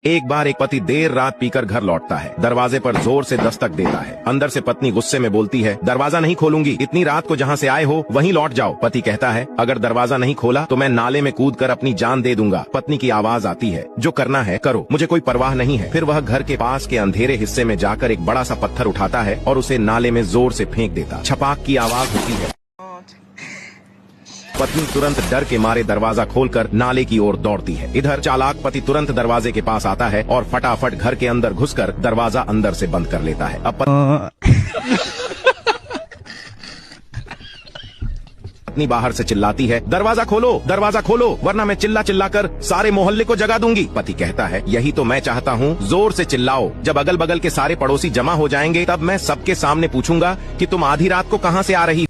एक बार एक पति देर रात पीकर घर लौटता है। दरवाजे पर जोर से दस्तक देता है। अंदर से पत्नी गुस्से में बोलती है, दरवाजा नहीं खोलूंगी, इतनी रात को जहाँ से आए हो वहीं लौट जाओ। पति कहता है, अगर दरवाजा नहीं खोला तो मैं नाले में कूदकर अपनी जान दे दूंगा। पत्नी की आवाज आती है, जो करना है करो, मुझे कोई परवाह नहीं है। फिर वह घर के पास के अंधेरे हिस्से में जाकर एक बड़ा सा पत्थर उठाता है और उसे नाले में जोर से फेंक देता। छपाक की आवाज होती है। पत्नी तुरंत डर के मारे दरवाजा खोलकर नाले की ओर दौड़ती है। इधर चालाक पति तुरंत दरवाजे के पास आता है और फटाफट घर के अंदर घुसकर दरवाजा अंदर से बंद कर लेता है। अब पत्नी बाहर से चिल्लाती है, दरवाजा खोलो वरना मैं चिल्ला चिल्ला कर सारे मोहल्ले को जगा दूंगी। पति कहता है, यही तो मैं चाहता हूँ, जोर से चिल्लाओ। जब अगल बगल के सारे पड़ोसी जमा हो जाएंगे तब मैं सबके सामने पूछूंगा कि तुम आधी रात को कहाँ से आ रही हो।